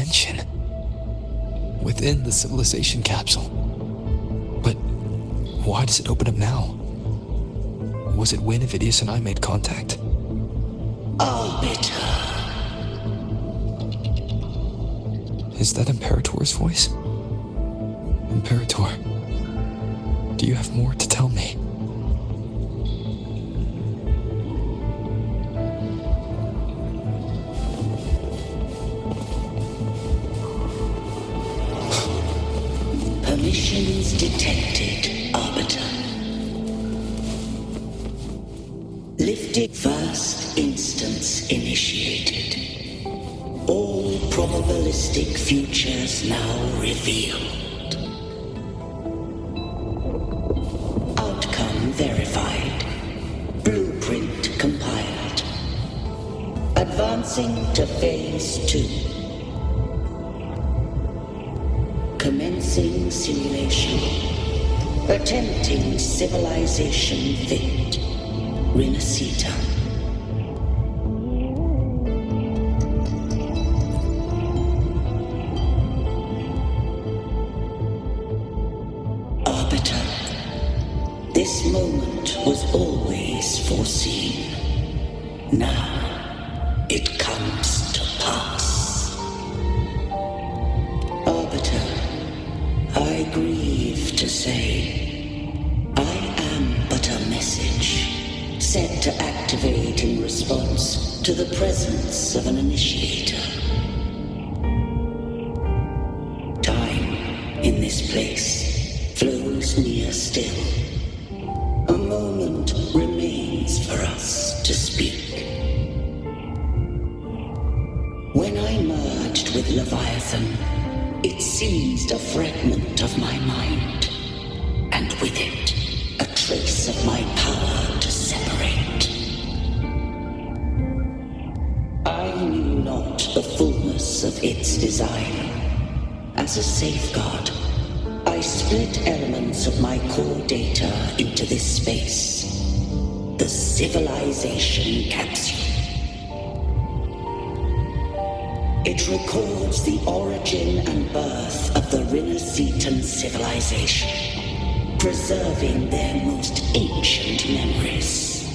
dimension. Within the civilization capsule. But why does it open up now? Was it when Avidius and I made contact? Arbiter. Is that Imperator's voice? Imperator, do you have more to tell me? Permissions detected, Arbiter. Lifted. First instance initiated. All probabilistic futures now revealed. Outcome verified. Blueprint compiled. Advancing to phase 2. Commencing simulation. Attempting civilization fit. Renacita. Arbiter. This moment was always foreseen. Now it comes to pass. Arbiter. I grieve to say, I am but a message, set to activate in response to the presence of an initiator. Time, in this place, flows near still. A moment remains for us to speak. When I merged with Leviathan, it seized a fragment of my mind, and with it, a trace of my power to separate. I knew not the fullness of its design. As a safeguard, I split elements of my core data into this space, the civilization capsule. It records the origin and birth of the Renacetan civilization, preserving their most ancient memories.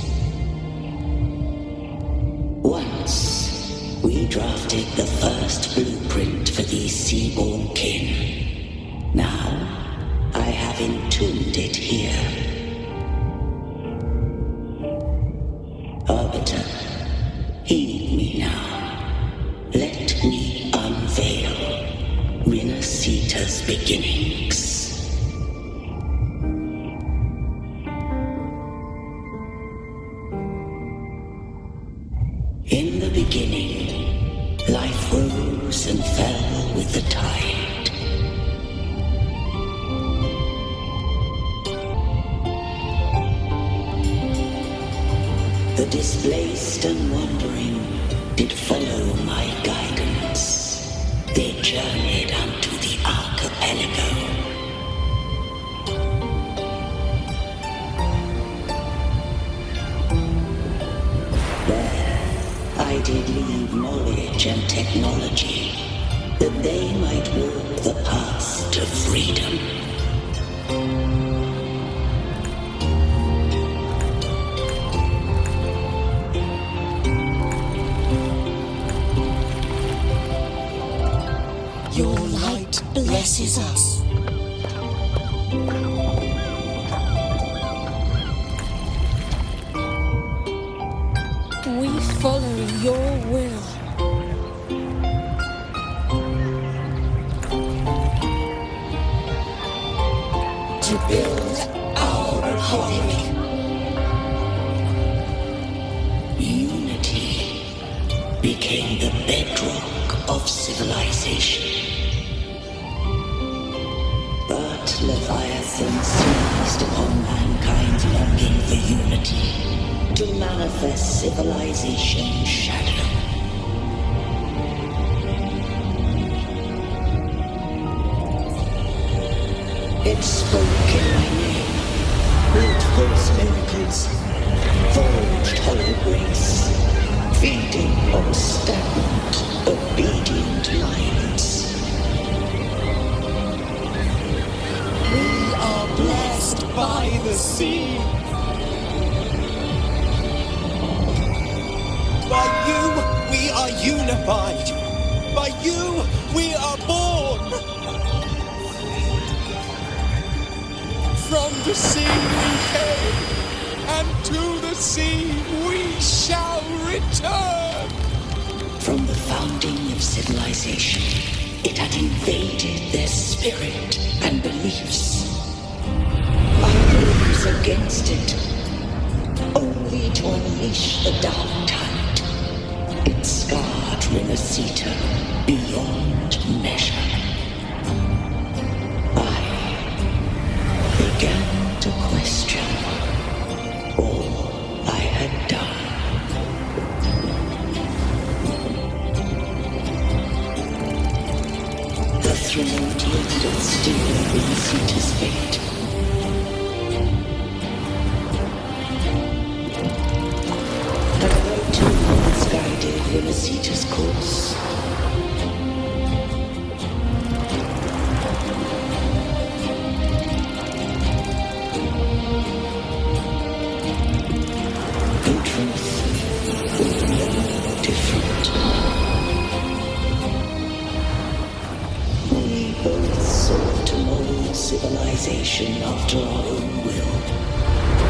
Once, we drafted the first blueprint for these seaborn kin. Now, I have entombed it here. Arbiter, heed me now. Let me unveil Renacita's beginnings. In the beginning, life rose and fell with the tide. The displaced and wandering did follow my guidance. They journeyed unto the archipelago. There, I did leave knowledge and technology, that they might walk the path to freedom. Your light blesses us. We follow your will. To build our republic. Unity became the bedrock of civilization. But Leviathan seized upon mankind's longing for unity to manifest civilization's shadow. It spoke in my name, wrought false miracles, forged hollow grace, feeding on stagnant, obedient minds. sea. By you, we are unified. By you, we are born. From the sea we came, and to the sea we shall return. From the founding of civilization, it had invaded their spirit and beliefs. I rose against it, only to unleash the dark tide. It scarred Resonators beyond measure. I began to question all I had done. The Resonators stood still in Resonators' fate. Another too misguided Resonators' course. In truth, we were no different. We both sought to mold civilization after our own will.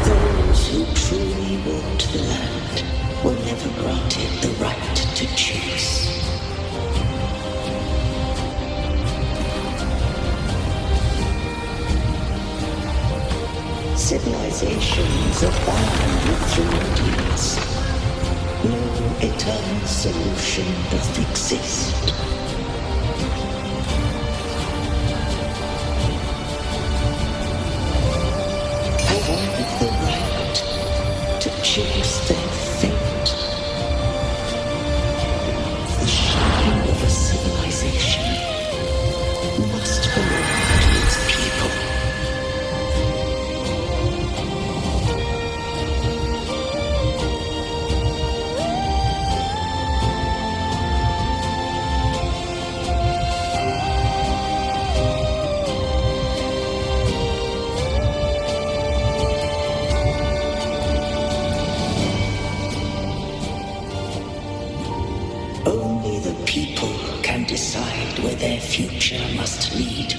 Those who truly walked the land were never granted the right to choose. Civilizations abound with Resonators. No eternal solution doth exist. Have I the right to choose their fate? The shine of a civilization must belong to its people. Only the people can decide where their future must lead.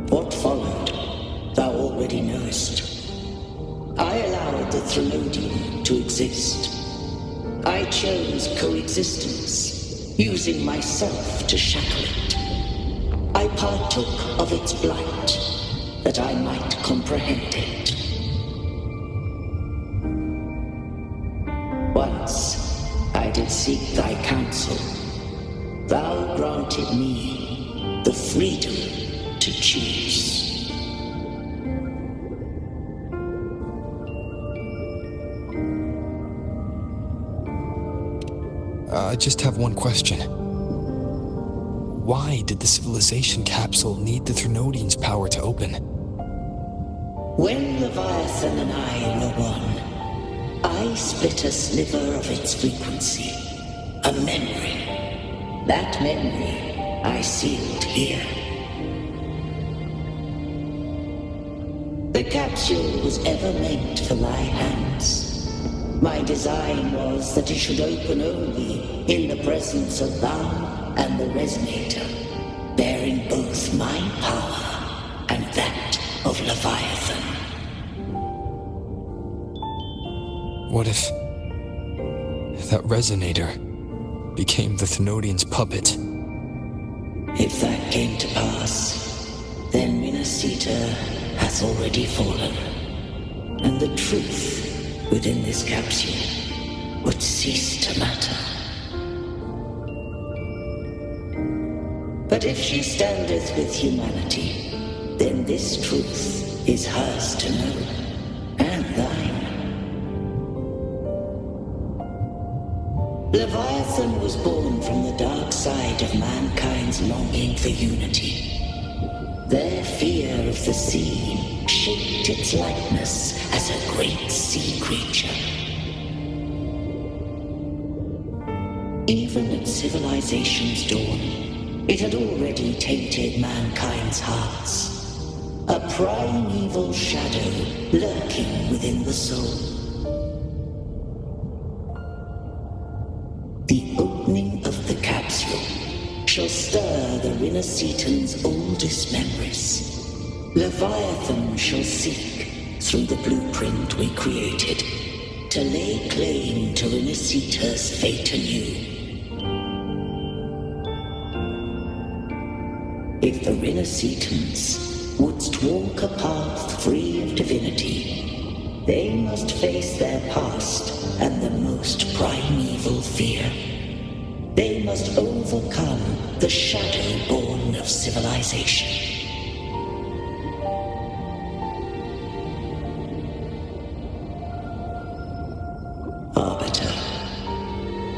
What followed, thou already knowest. I allowed the Resonators to exist. I chose coexistence, using myself to shackle it. I partook of its blight, that I might comprehend it. Once I did seek thy counsel. Thou granted me the freedom to choose. I just have one question. Why did the civilization capsule need the Resonators' power to open? When Leviathan and I were one, I split a sliver of its frequency, a memory. That memory I sealed here. The capsule was ever meant for my hands. My design was that it should open only in the presence of thou and the Resonator, bearing both my power and that of Leviathan. What if that Resonator became the Resonators' puppet? If that came to pass, then Resonators has already fallen, and the truth within this capsule would cease to matter. But if she standeth with humanity, then this truth is hers to know, and thine. Leviathan was born from the dark side of mankind's longing for unity. Their fear of the sea shaped its likeness as a great sea creature. Even at civilization's dawn, it had already tainted mankind's hearts. A primeval shadow lurking within the soul. The opening of the capsule shall stir the Renacetan's oldest memories. Leviathan shall seek, through the blueprint we created, to lay claim to Renacita's fate anew. If the Renacitans wouldst walk a path free of divinity, they must face their past and the most primeval fear. They must overcome the shadow born of civilization. Arbiter,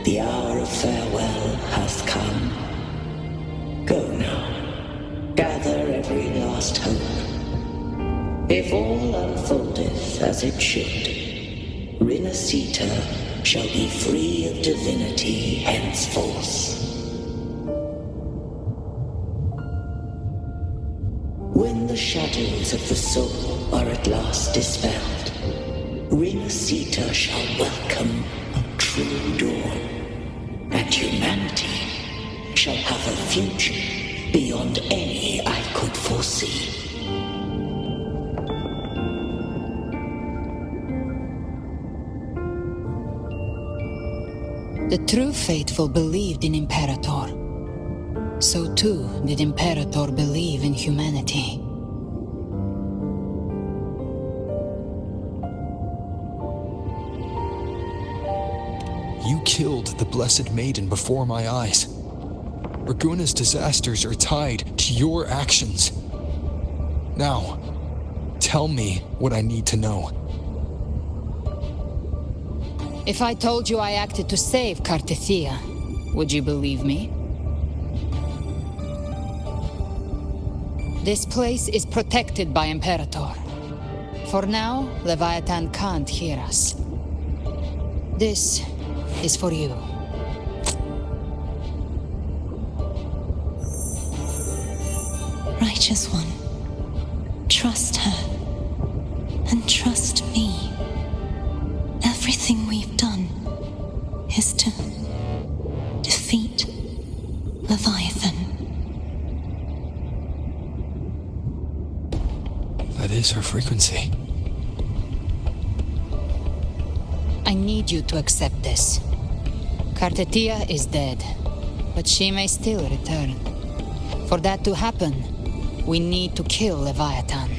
the hour of farewell hath come. Go now. Gather every last hope. If all unfoldeth as it should, Renacita shall be free of divinity henceforth. When the shadows of the soul are at last dispelled, Renacita shall welcome a true dawn, and humanity shall have a future beyond any I could foresee. The true faithful believed in Imperator. So too did Imperator believe in humanity. You killed the Blessed Maiden before my eyes. Raguna's disasters are tied to your actions. Now, tell me what I need to know. If I told you I acted to save Cartethia, would you believe me? This place is protected by Imperator. For now, Leviathan can't hear us. This is for you. Righteous One, trust her, and trust me. Everything we've done is to defeat Leviathan. That is her frequency. I need you to accept this. Cartethia is dead, but she may still return. For that to happen, we need to kill Leviathan.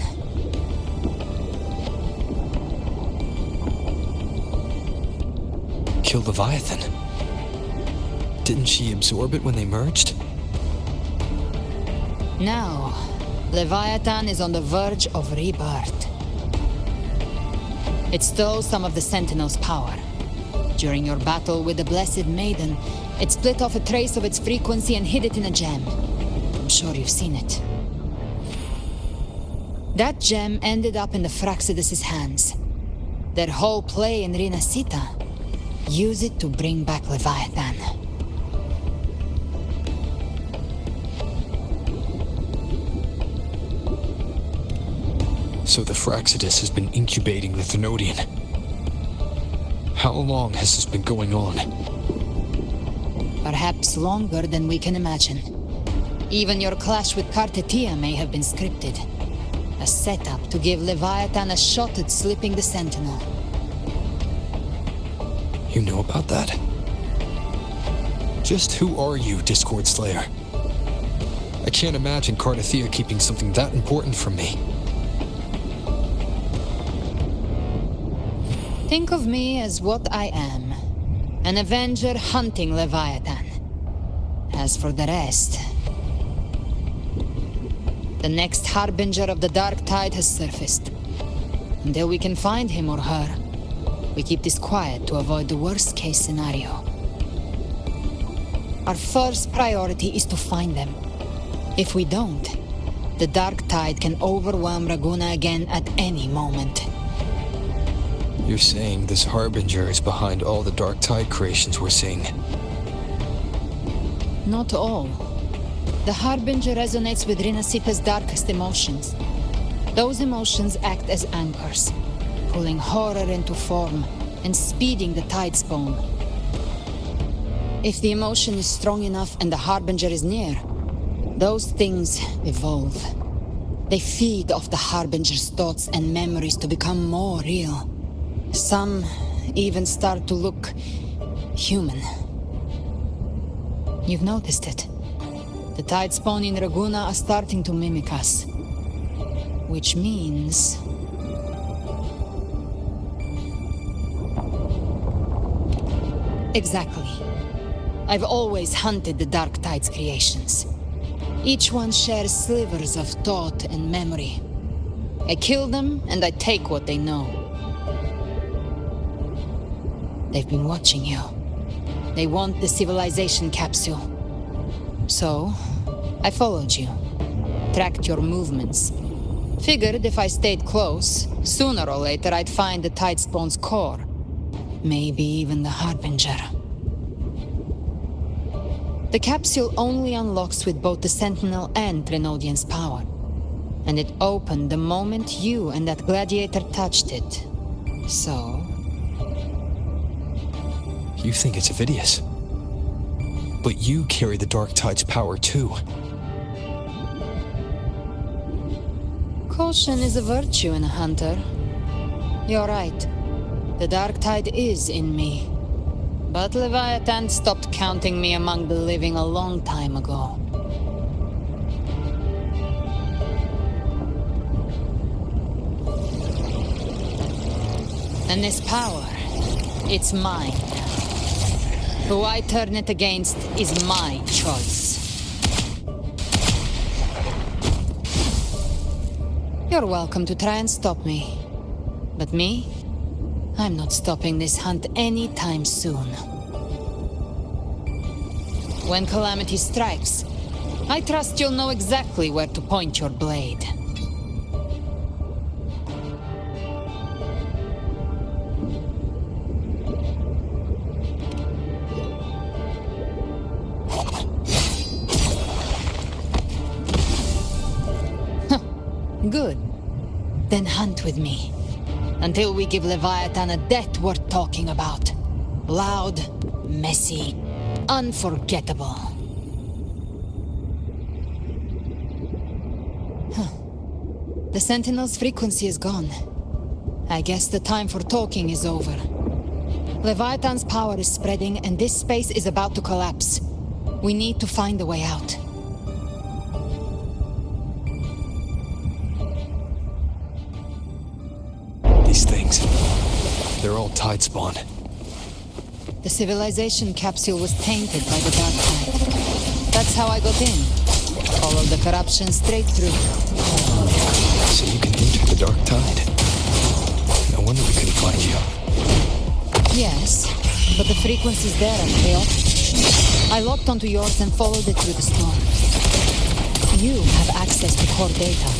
Kill Leviathan? Didn't she absorb it when they merged? Now, Leviathan is on the verge of rebirth. It stole some of the Sentinel's power. During your battle with the Blessed Maiden, it split off a trace of its frequency and hid it in a gem. I'm sure you've seen it. That gem ended up in the Fraxidus' hands. Their whole play in Renacita, use it to bring back Leviathan. So the Fraxidus has been incubating the Thenodian. How long has this been going on? Perhaps longer than we can imagine. Even your clash with Cartethia may have been scripted. A setup to give Leviathan a shot at slipping the Sentinel. You know about that? Just who are you, Discord Slayer? I can't imagine Cartethia keeping something that important from me. Think of me as what I am. An Avenger hunting Leviathan. As for the rest... The next Harbinger of the Dark Tide has surfaced. Until we can find him or her, we keep this quiet to avoid the worst-case scenario. Our first priority is to find them. If we don't, the Dark Tide can overwhelm Raguna again at any moment. You're saying this Harbinger is behind all the Dark Tide creations we're seeing? Not all. The Harbinger resonates with Rinasita's darkest emotions. Those emotions act as anchors, pulling horror into form and speeding the Tidespawn. If the emotion is strong enough and the Harbinger is near, those things evolve. They feed off the Harbinger's thoughts and memories to become more real. Some even start to look human. You've noticed it. The Tidespawn in Raguna are starting to mimic us. Which means... Exactly. I've always hunted the Dark Tide's creations. Each one shares slivers of thought and memory. I kill them, and I take what they know. They've been watching you. They want the civilization capsule. So, I followed you. Tracked your movements. Figured if I stayed close, sooner or later I'd find the Tidespawn's core. Maybe even the Harbinger. The capsule only unlocks with both the Sentinel and Trinodian's power. And it opened the moment you and that gladiator touched it. So... You think it's Avidius. But you carry the Dark Tide's power too. Caution is a virtue in a hunter. You're right. The Dark Tide is in me. But Leviathan stopped counting me among the living a long time ago. And this power, it's mine. Who I turn it against is my choice. You're welcome to try and stop me. But me? I'm not stopping this hunt anytime soon. When calamity strikes, I trust you'll know exactly where to point your blade. Good. Then hunt with me. Until we give Leviathan a death worth talking about. Loud, messy, unforgettable. The Sentinel's frequency is gone. I guess the time for talking is over. Leviathan's power is spreading and this space is about to collapse. We need to find a way out. These things, they're all Tidespawn. The civilization capsule was tainted by the Dark Tide. That's how I got in. Followed the corruption straight through. So you can enter the Dark Tide. No wonder we couldn't find you. Yes, but the frequency's there and chaotic. I locked onto yours and followed it through the storm. You have access to core data.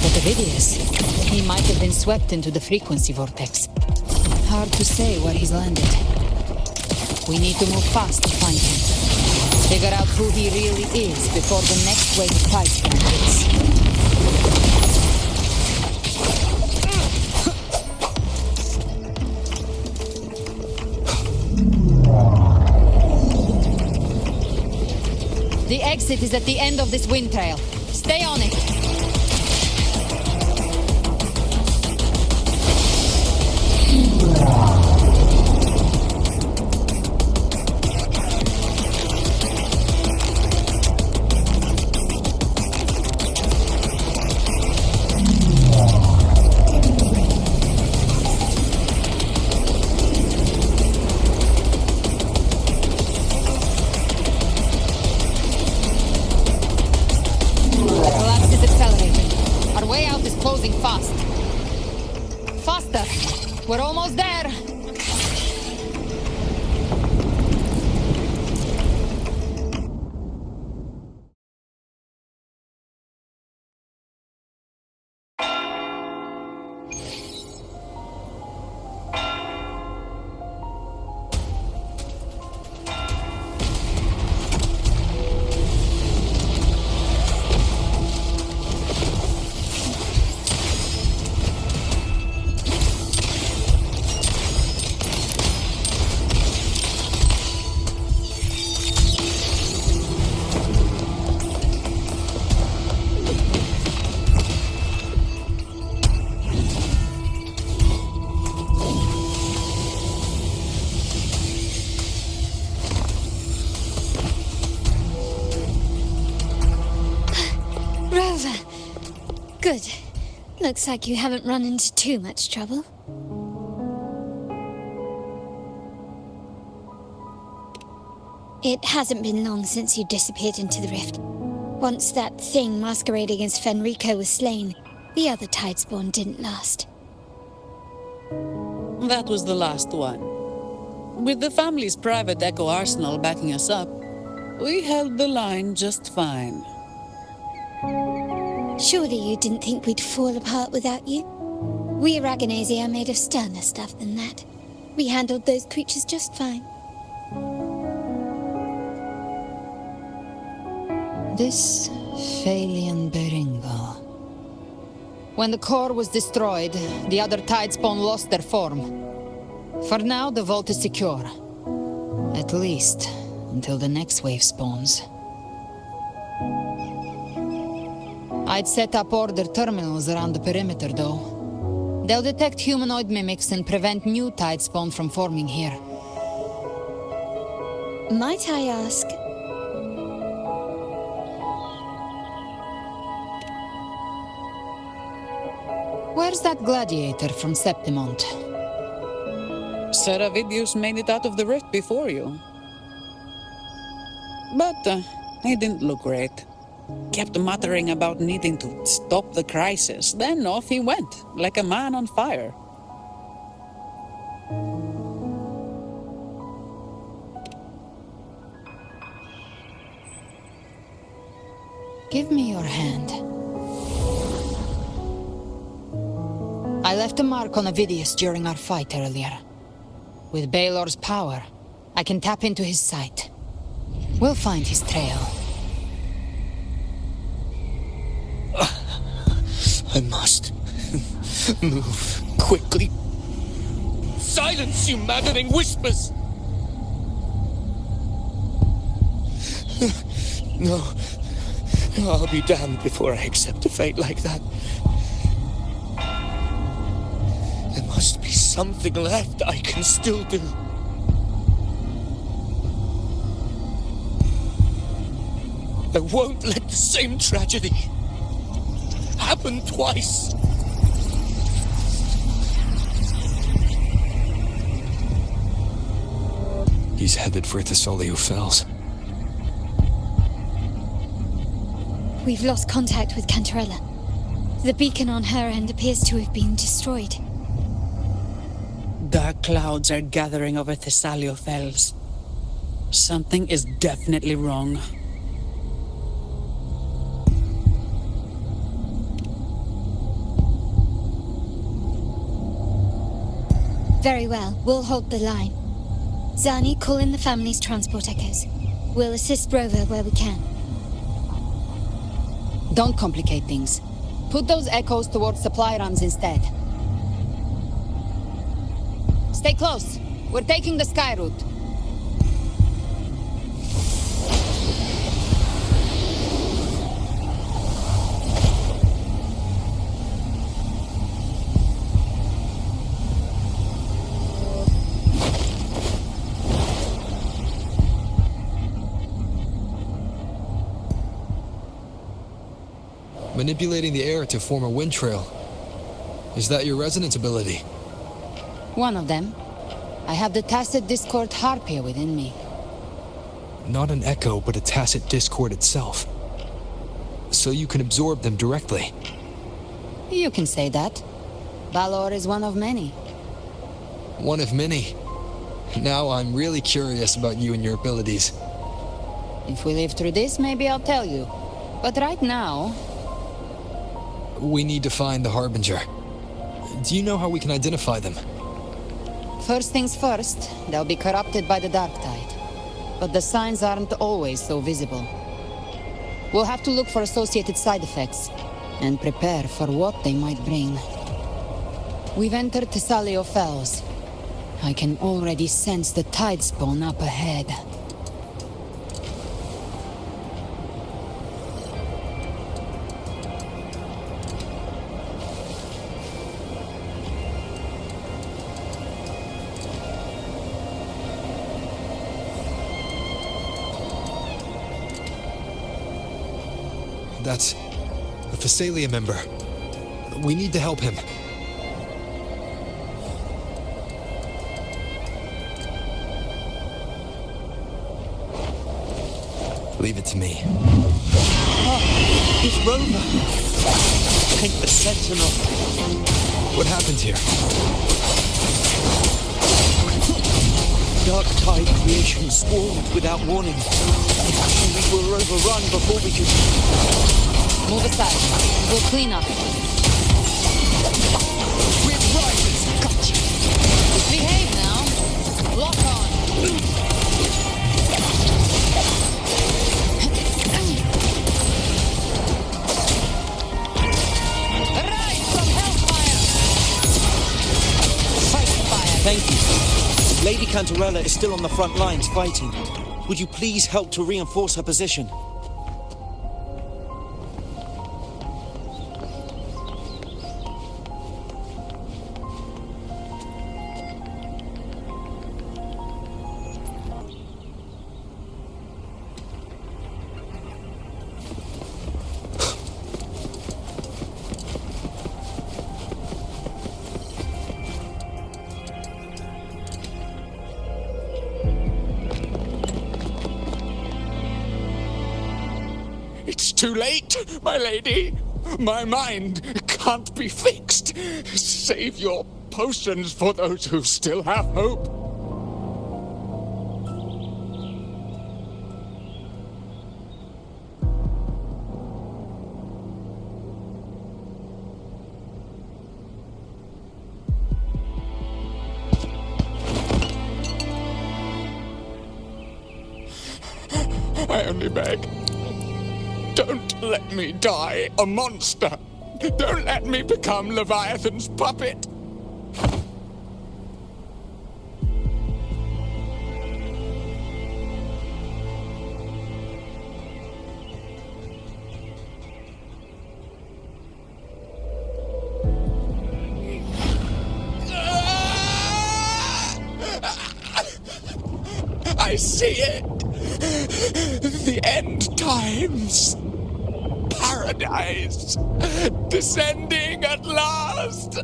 But Avidius, he might have been swept into the frequency vortex. Hard to say where he's landed. We need to move fast to find him. Figure out who he really is before the next wave of Tidespawn hits. The exit is at the end of this wind trail. Stay on it. We're almost there! Good. Looks like you haven't run into too much trouble. It hasn't been long since you disappeared into the rift. Once that thing masquerading as Fenrico was slain, the other Tidespawn didn't last. That was the last one. With the family's private Echo arsenal backing us up, we held the line just fine. Surely you didn't think we'd fall apart without you? We Raganesi are made of sterner stuff than that. We handled those creatures just fine. This Phalian Beringal. When the core was destroyed, the other Tidespawn lost their form. For now, the vault is secure. At least, until the next wave spawns. I'd set up order terminals around the perimeter, though. They'll detect humanoid mimics and prevent new Tidespawn from forming here. Might I ask... Where's that gladiator from Septimont? Sir Avidius made it out of the rift before you. But he didn't look great. Kept muttering about needing to stop the crisis, then off he went, like a man on fire. Give me your hand. I left a mark on Avidius during our fight earlier. With Baelor's power, I can tap into his sight. We'll find his trail. I must move quickly. Silence, you maddening whispers! No, I'll be damned before I accept a fate like that. There must be something left I can still do. I won't let the same tragedy happen twice. He's headed for Thessalio Fells. We've lost contact with Cantarella. The beacon on her end appears to have been destroyed. Dark clouds are gathering over Thessalio Fells. Something is definitely wrong. Very well, we'll hold the line. Zani, call in the family's transport echoes. We'll assist Rover where we can. Don't complicate things. Put those echoes towards supply runs instead. Stay close. We're taking the sky route. Manipulating the air to form a wind trail. Is that your resonance ability? One of them. I have the tacit discord harpia within me. Not an echo, but a tacit discord itself. So you can absorb them directly. You can say that. Balor is one of many. One of many. Now I'm really curious about you and your abilities. If we live through this, maybe I'll tell you. But right now... We need to find the Harbinger. Do you know how we can identify them? First things first, they'll be corrupted by the dark tide. But the signs aren't always so visible. We'll have to look for associated side effects, and prepare for what they might bring. We've entered Thessalio Fells. I can already sense the Tidespawn up ahead. That's a Thessalia member. We need to help him. Leave it to me. It's Rover. Take the sentinel. What happened here? Dark tide creation swarmed without warning. We were overrun before we could... Move aside. We'll clean up. Wind rises! Gotcha. Behave now. Lock on. Arise from hellfire! Fight fire. Thank you. Lady Cantarella is still on the front lines fighting. Would you please help to reinforce her position? It's too late, my lady. My mind can't be fixed. Save your potions for those who still have hope. I only beg. Don't let me die a monster. Don't let me become Leviathan's puppet. I see it. The end times. Paradise. Descending at last.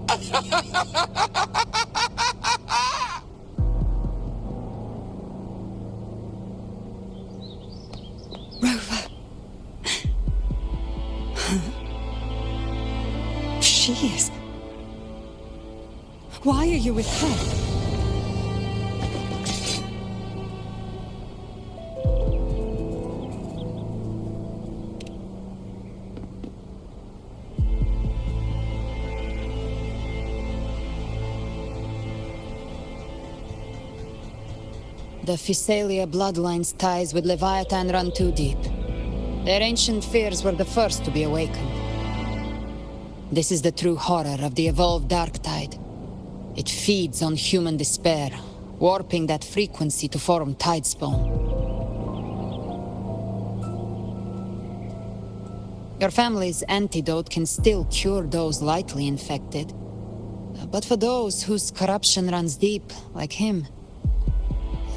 Rover. She is. Why are you with her? The Physalia bloodline's ties with Leviathan run too deep. Their ancient fears were the first to be awakened. This is the true horror of the evolved dark tide. It feeds on human despair, warping that frequency to form tidespawn. Your family's antidote can still cure those lightly infected. But for those whose corruption runs deep, like him,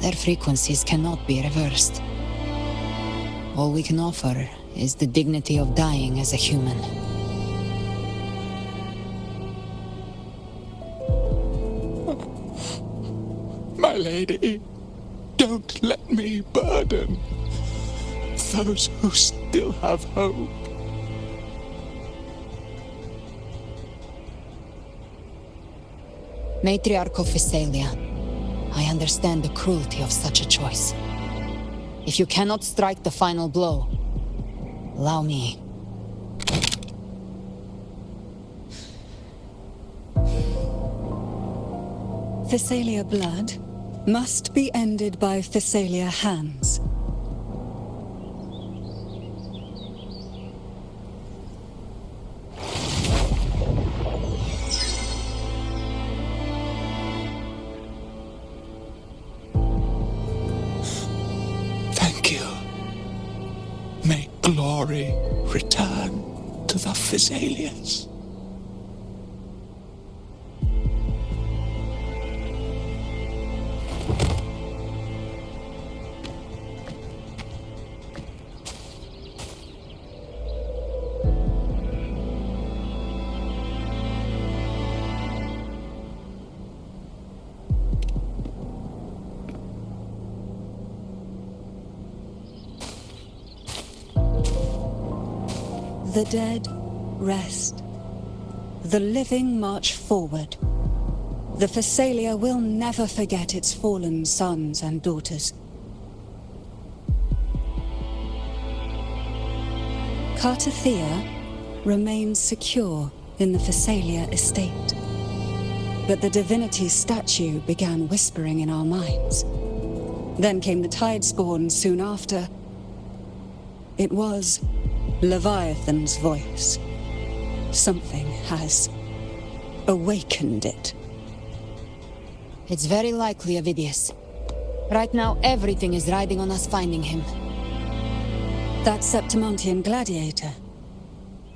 their frequencies cannot be reversed. All we can offer is the dignity of dying as a human. My lady, don't let me burden those who still have hope. Matriarch of Physalia, I understand the cruelty of such a choice. If you cannot strike the final blow, allow me. Physalia blood must be ended by Physalia hands. Thank you. May glory return to the Physalians. The dead rest. The living march forward. The Phasalia will never forget its fallen sons and daughters. Cartathea remains secure in the Phasalia estate. But the divinity's statue began whispering in our minds. Then came the Tidespawn soon after. It was Leviathan's voice. Something has awakened it. It's very likely, Avidius. Right now, everything is riding on us finding him. That Septimontian gladiator.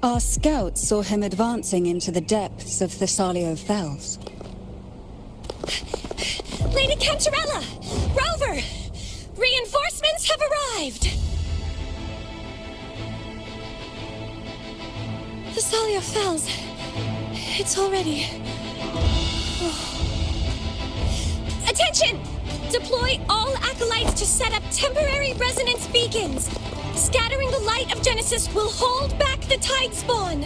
Our scouts saw him advancing into the depths of Thessalio Fells. Lady Cantarella! Rover! Reinforcements have arrived! Thessalio Fells. It's already... Attention! Deploy all acolytes to set up temporary resonance beacons. Scattering the light of Genesis will hold back the Tidespawn.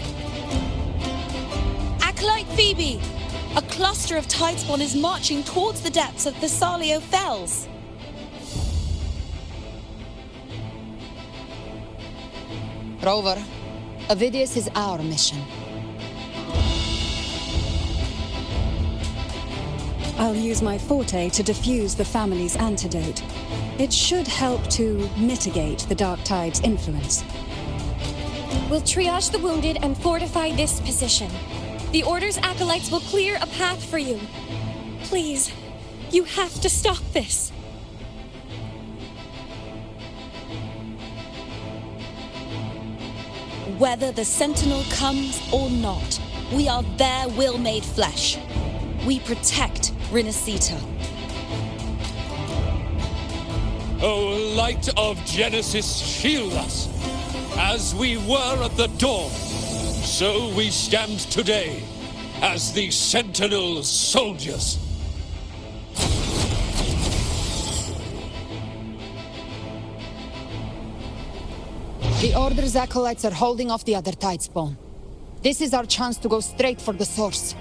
Acolyte Phoebe, a cluster of Tidespawn is marching towards the depths of Thessalio Fells. Rover, Avidius is our mission. I'll use my forte to defuse the family's antidote. It should help to mitigate the Dark Tide's influence. We'll triage the wounded and fortify this position. The Order's acolytes will clear a path for you. Please, you have to stop this. Whether the Sentinel comes or not, we are their will made flesh. We protect Renacita. O light of Genesis, shield us. As we were at the dawn, so we stand today as the Sentinel soldiers. The Order's acolytes are holding off the other Tidespawn. This is our chance to go straight for the source.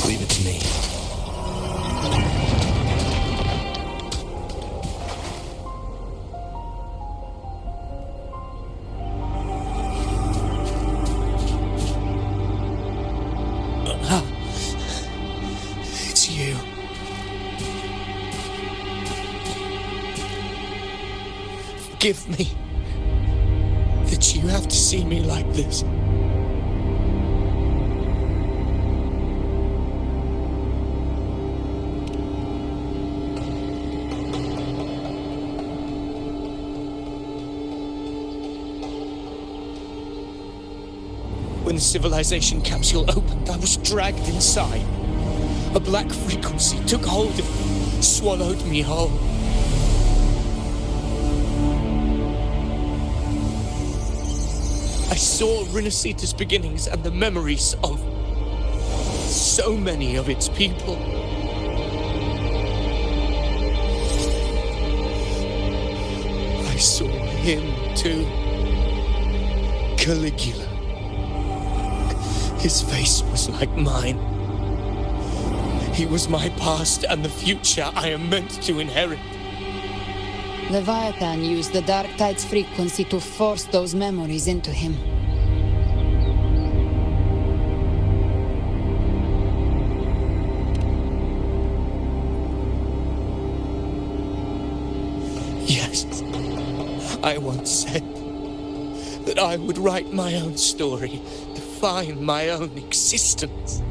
Leave it to me. It's you. Forgive me that you have to see me like this. When the civilization capsule opened, I was dragged inside. A black frequency took hold of me, swallowed me whole. I saw Renacita's beginnings and the memories of so many of its people. I saw him too. Caligula. His face was like mine. He was my past and the future I am meant to inherit. Leviathan used the Dark Tide's frequency to force those memories into him. Yes, I once said that I would write my own story, define my own existence.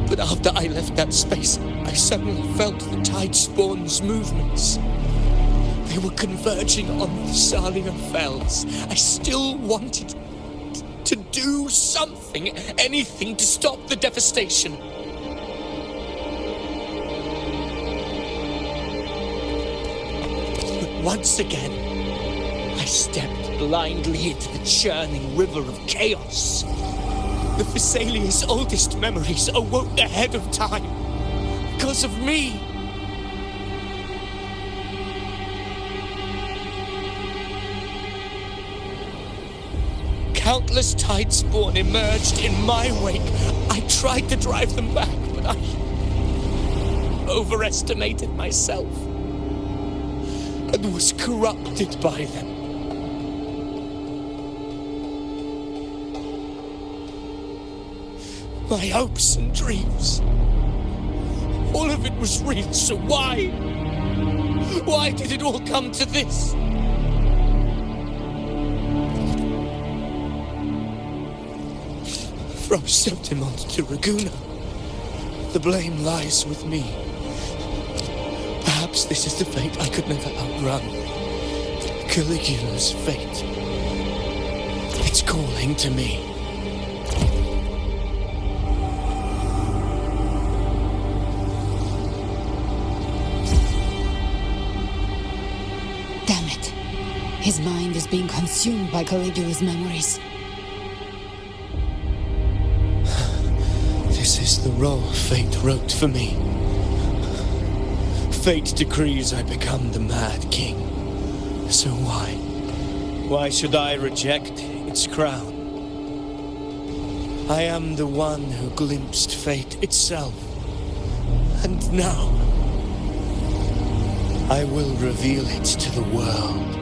But after I left that space, I suddenly felt the Tidespawn's movements. They were converging on the Thessalio Fells. I still wanted to do something, anything to stop the devastation. But once again, I stepped blindly into the churning river of chaos. The Thessalia's oldest memories awoke ahead of time. Because of me. Countless Tidespawn emerged in my wake. I tried to drive them back, but I overestimated myself and was corrupted by them. My hopes and dreams, all of it was real, so why? Why did it all come to this? From Septimont to Raguna, the blame lies with me. Perhaps this is the fate I could never outrun. Caligula's fate. It's calling to me. Damn it. His mind is being consumed by Caligula's memories. This is the role fate wrote for me. Fate decrees I become the Mad King. So why? Why should I reject its crown? I am the one who glimpsed fate itself. And now, I will reveal it to the world.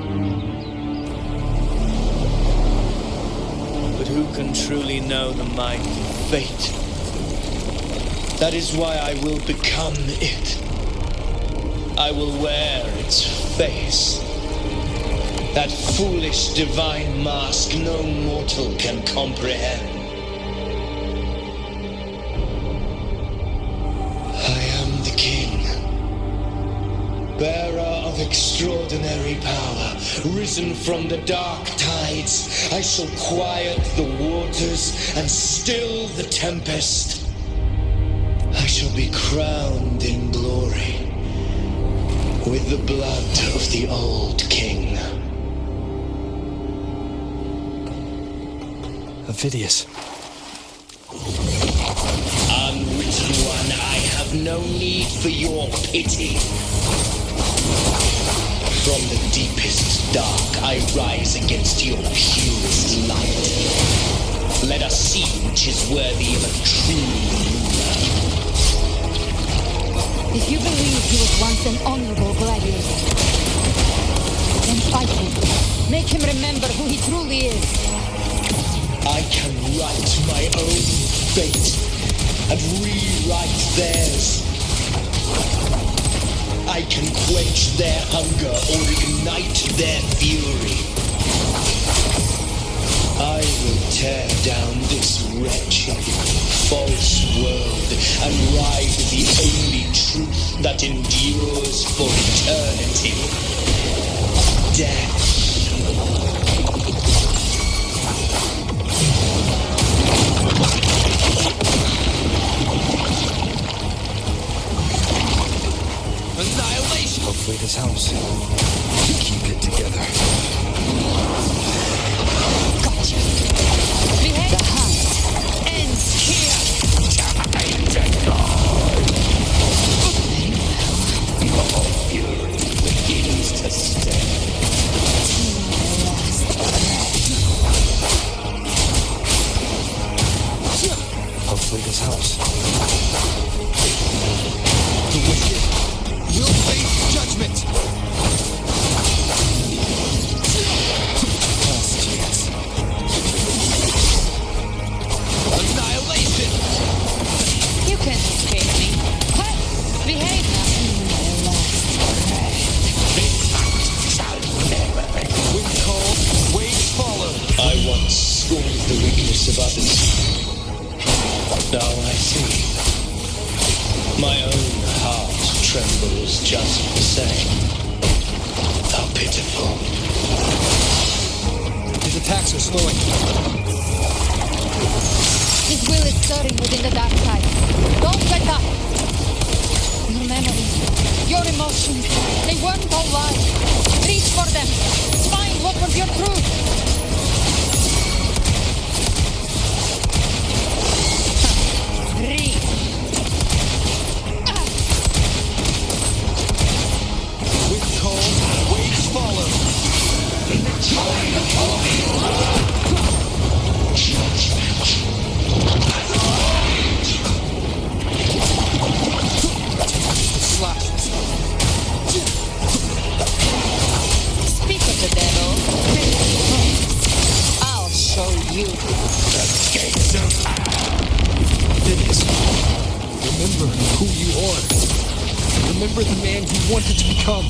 But who can truly know the mind of fate? That is why I will become it. I will wear its face. That foolish divine mask no mortal can comprehend. I am the king, bearer of extraordinary power, risen from the dark tides. I shall quiet the waters and still the tempest. I shall be crowned in glory with the blood of the old king. Avidius. Unwritten one, I have no need for your pity. From the deepest dark, I rise against your purest light. Let us see which is worthy of a true ruler. If you believe he was once an honorable gladiator, then fight him. Make him remember who he truly is. I can write my own fate and rewrite theirs. I can quench their hunger or ignite their fury. I will tear down this wretched, false world and ride the only truth that endures for eternity. Death. Annihilation! Hopefully this helps. Keep it together. Gotcha. The hunt ends here. Your fury begins to stir. Hopefully this helps. The wicked will face judgment! Last chance. Annihilation! You can't escape me. Huh? Behave now. Wind call, waves follow. I once scorned the weakness of others. Now I see. My own heart trembles just the same. How pitiful. His attacks are slowing. His will is stirring within the dark side. Don't let up. Your memories, your emotions, they weren't all lies. Reach for them. Find what was your truth. you. The gates of Avidius, remember who you are. Remember the man you wanted to become.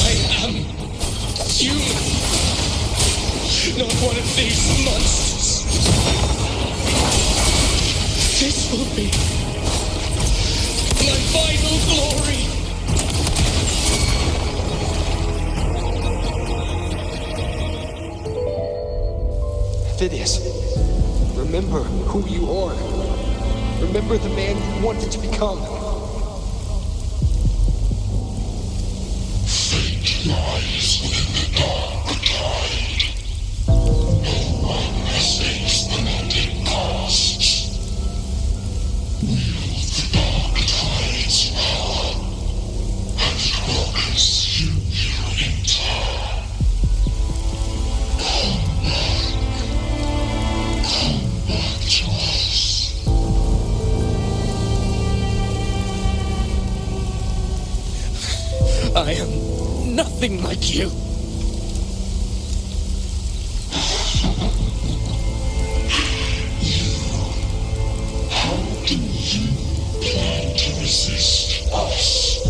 I am human. Not one of these monsters. This will be my final glory. Avidius, remember who you are. Remember the man you wanted to become. Fate lies within the dark tide. No one mistakes the melted past. Wield the dark tide's power, and it will consume you in turn. Come back to us. I am nothing like you. How do you plan to resist us?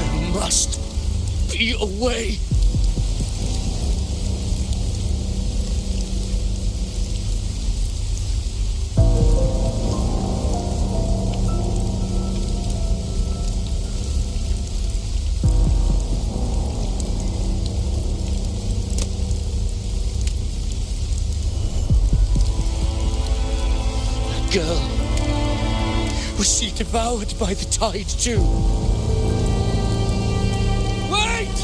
There must be a way. Girl, was she devoured by the tide too? Wait!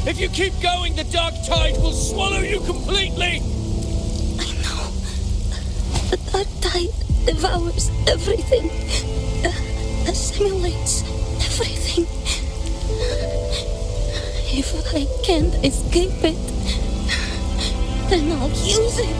If you keep going, the dark tide will swallow you completely! I know. The dark tide devours everything. Assimilates everything. If I can't escape it, then I'll use it.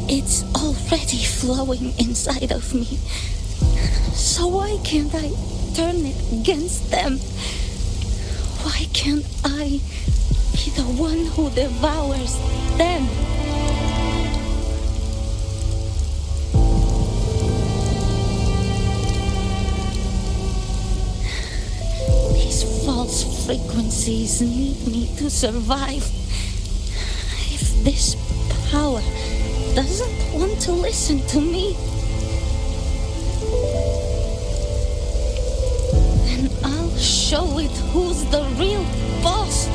It's already flowing inside of me. So why can't I turn it against them? Why can't I be the one who devours them? These false frequencies need me to survive. If this power doesn't want to listen to me, then I'll show it who's the real boss.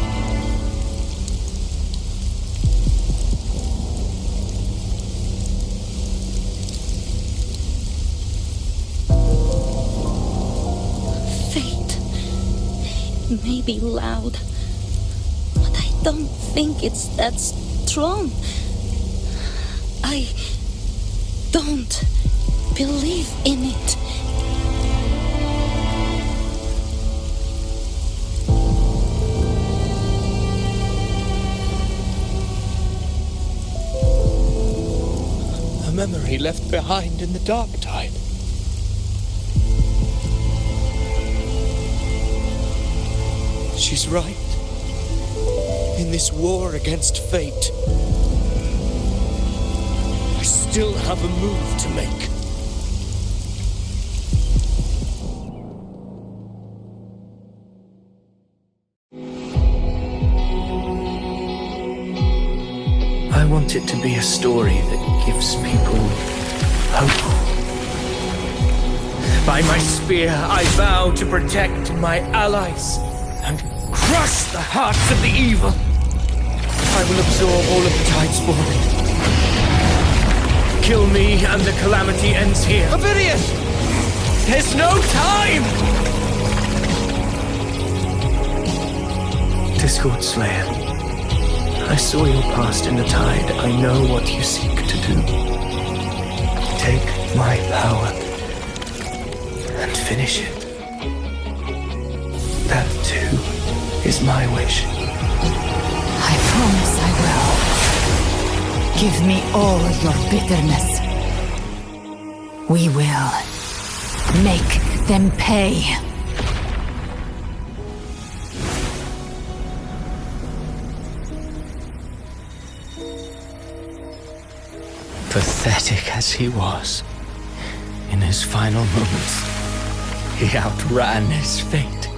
Fate may be loud, but I don't think it's that strong. I don't believe in it. A memory left behind in the dark tide. She's right. In this war against fate, I still have a move to make. I want it to be a story that gives people hope. By my spear, I vow to protect my allies and crush the hearts of the evil. I will absorb all of the Tidespawn. Kill me and the calamity ends here. Avidius! There's no time! Discord Slayer, I saw your past in the tide. I know what you seek to do. Take my power and finish it. That too is my wish. I promise I will. Give me all your bitterness. We will make them pay. Pathetic as he was, in his final moments, he outran his fate.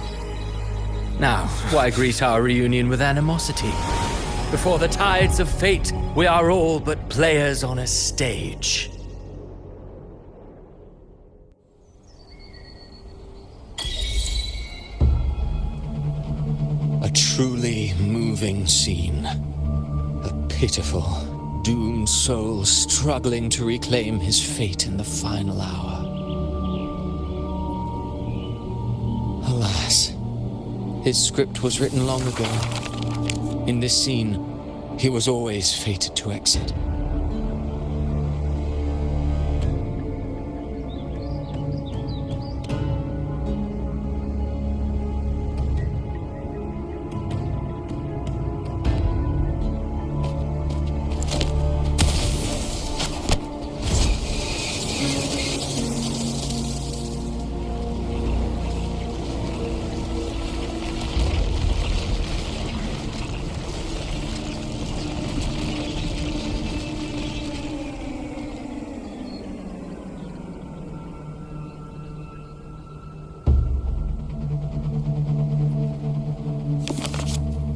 Now, why greet our reunion with animosity? Before the tides of fate, we are all but players on a stage. A truly moving scene. A pitiful, doomed soul struggling to reclaim his fate in the final hour. Alas, his script was written long ago. In this scene, he was always fated to exit.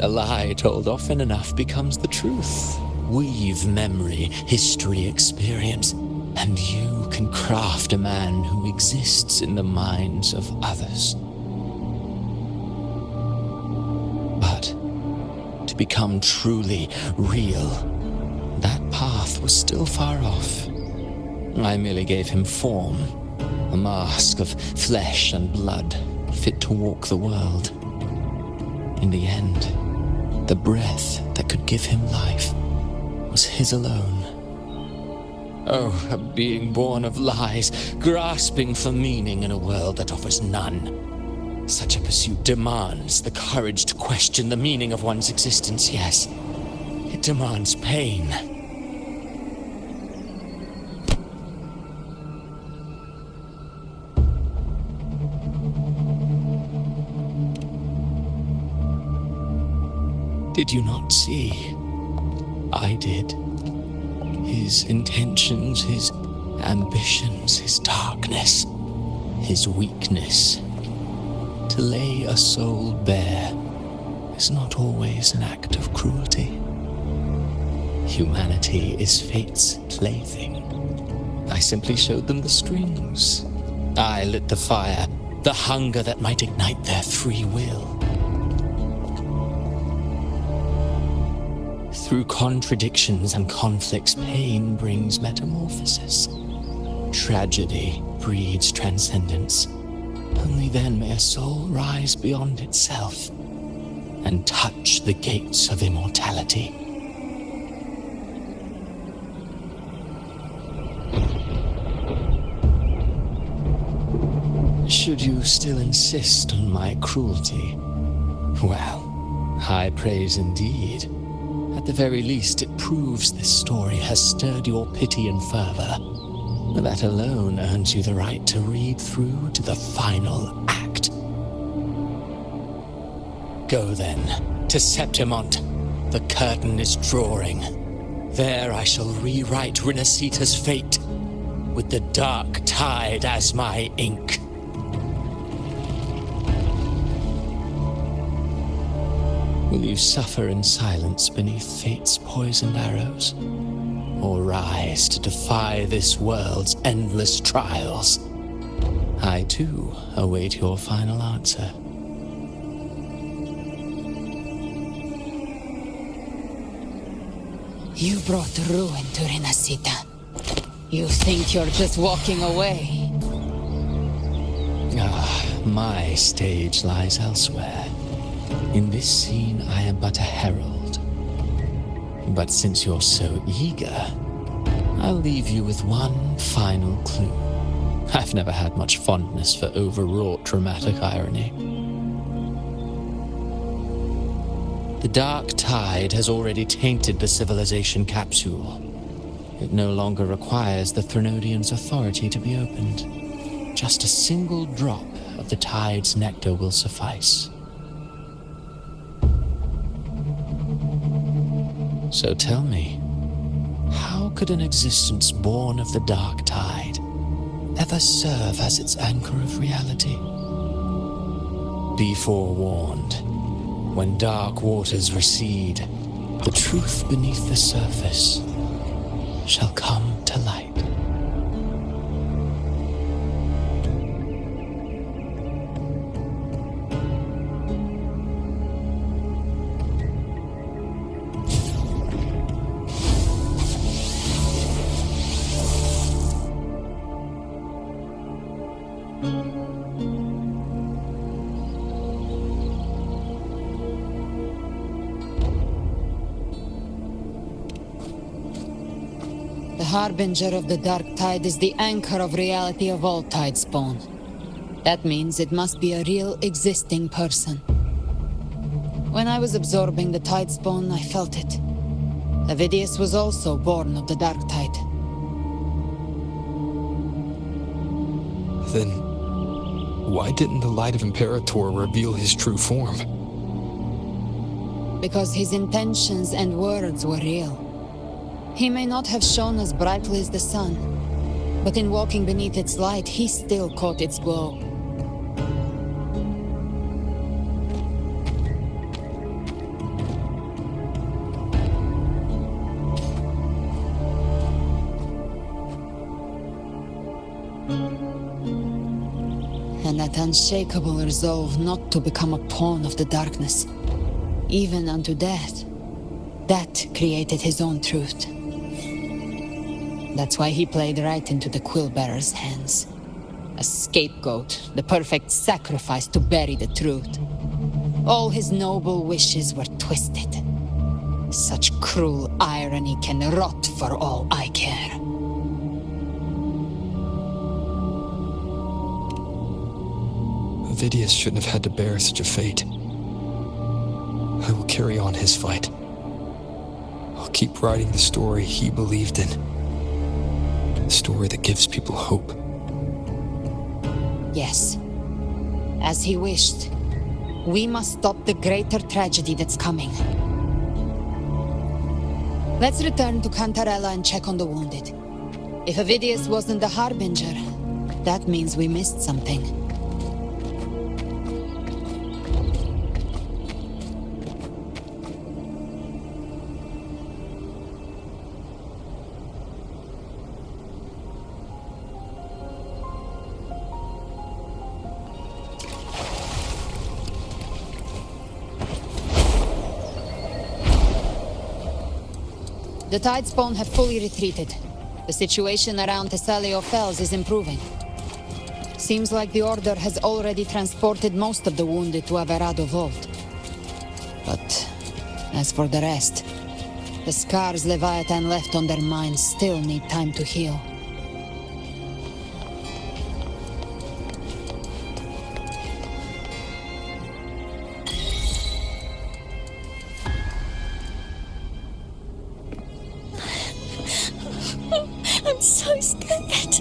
A lie told often enough becomes the truth. Weave memory, history, experience, and you can craft a man who exists in the minds of others. But to become truly real, that path was still far off. I merely gave him form, a mask of flesh and blood, fit to walk the world. In the end, the breath that could give him life was his alone. Oh, a being born of lies, grasping for meaning in a world that offers none. Such a pursuit demands the courage to question the meaning of one's existence, yes. It demands pain. Did you not see? I did. His intentions, his ambitions, his darkness, his weakness. To lay a soul bare is not always an act of cruelty. Humanity is fate's plaything. I simply showed them the strings. I lit the fire, the hunger that might ignite their free will. Through contradictions and conflicts, pain brings metamorphosis. Tragedy breeds transcendence. Only then may a soul rise beyond itself and touch the gates of immortality. Should you still insist on my cruelty? Well, high praise indeed. At the very least, it proves this story has stirred your pity and fervor. That alone earns you the right to read through to the final act. Go then, to Septimont. The curtain is drawing. There I shall rewrite Resonators' fate, with the dark tide as my ink. Will you suffer in silence beneath fate's poisoned arrows? Or rise to defy this world's endless trials? I, too, await your final answer. You brought ruin to Renacita. You think you're just walking away? My stage lies elsewhere. In this scene, I am but a herald. But since you're so eager, I'll leave you with one final clue. I've never had much fondness for overwrought dramatic irony. The dark tide has already tainted the civilization capsule. It no longer requires the Threnodian's authority to be opened. Just a single drop of the tide's nectar will suffice. So tell me, how could an existence born of the dark tide ever serve as its anchor of reality? Be forewarned, when dark waters recede, the truth beneath the surface shall come to light. The harbinger of the dark tide is the anchor of reality of all tidespawn. That means it must be a real existing person. When I was absorbing the tidespawn, I felt it. Avidius was also born of the dark tide. Then, why didn't the light of Imperator reveal his true form? Because his intentions and words were real. He may not have shone as brightly as the sun, but in walking beneath its light, he still caught its glow. And that unshakable resolve not to become a pawn of the darkness, even unto death, that created his own truth. That's why he played right into the Quill-bearer's hands. A scapegoat, the perfect sacrifice to bury the truth. All his noble wishes were twisted. Such cruel irony can rot for all I care. Avidius shouldn't have had to bear such a fate. I will carry on his fight. I'll keep writing the story he believed in. The story that gives people hope. Yes. As he wished. We must stop the greater tragedy that's coming. Let's return to Cantarella and check on the wounded. If Avidius wasn't the harbinger, that means we missed something. The tidespawn have fully retreated. The situation around Thessalio Fells is improving. Seems like the Order has already transported most of the wounded to Averado Vault. But as for the rest, the scars Leviathan left on their minds still need time to heal. I'm so scared.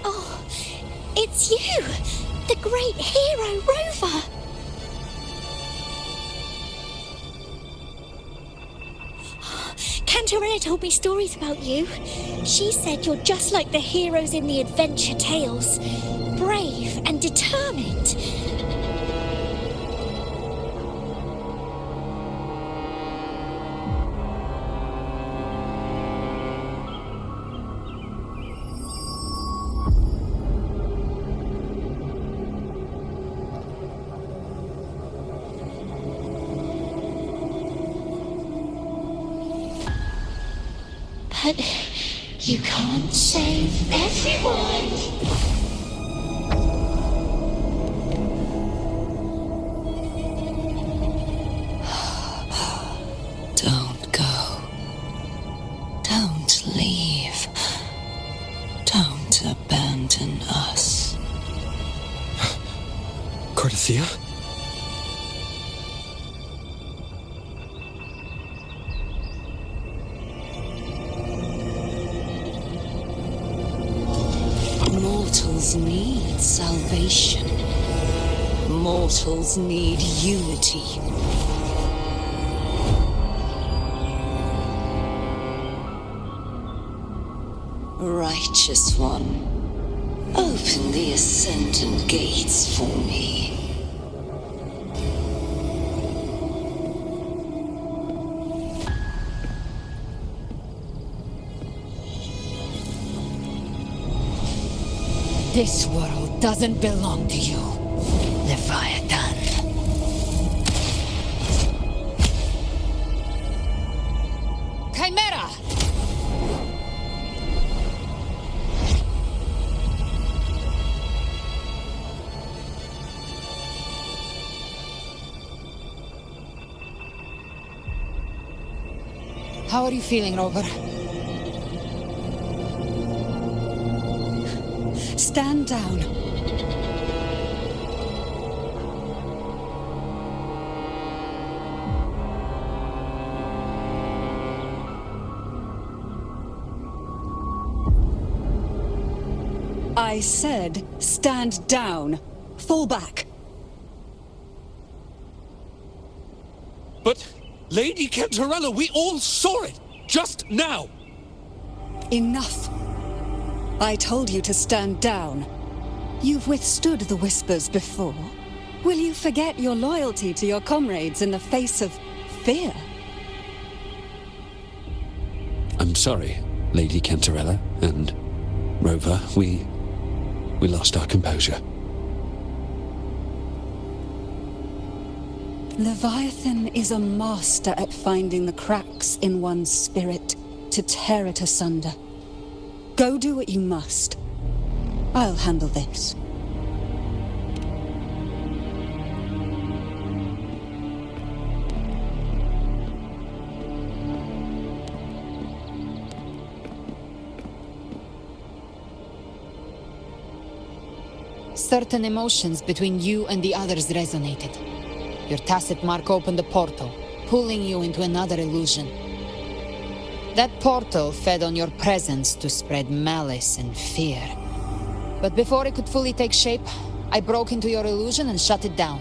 Oh, it's you, the great hero, Rover. Cantarella told me stories about you. She said you're just like the heroes in the adventure tales. Brave and determined. But you can't save everyone. Don't go. Don't leave. Don't abandon Cartathea? Mortals need salvation. Mortals need unity. Righteous One, open the Ascendant gates for me. This world doesn't belong to you, Leviathan. Chimera! How are you feeling, Rover? Stand down. I said, stand down. Fall back. But, Lady Cantarella, we all saw it! Just now! Enough. I told you to stand down. You've withstood the whispers before. Will you forget your loyalty to your comrades in the face of fear? I'm sorry, Lady Cantarella and Rover. We lost our composure. Leviathan is a master at finding the cracks in one's spirit to tear it asunder. Go do what you must. I'll handle this. Certain emotions between you and the others resonated. Your tacit mark opened a portal, pulling you into another illusion. That portal fed on your presence to spread malice and fear. But before it could fully take shape, I broke into your illusion and shut it down.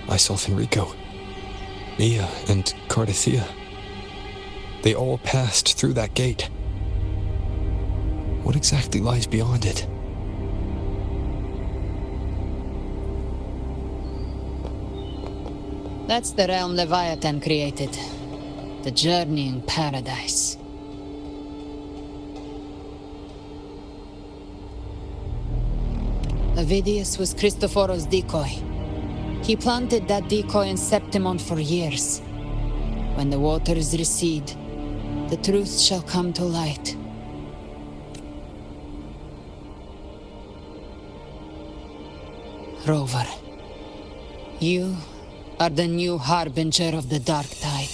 Myself and Rico, Mia and Cartathea. They all passed through that gate. What exactly lies beyond it? That's the realm Leviathan created. The journeying paradise. Avidius was Christophoros' decoy. He planted that decoy in Septimon for years. When the waters recede, the truth shall come to light. Rover, you are the new harbinger of the dark tide.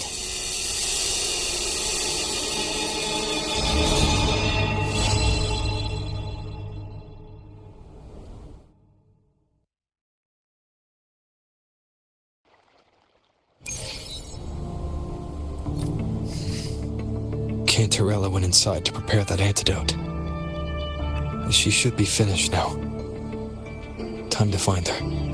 Cantarella went inside to prepare that antidote. She should be finished now. Time to find her.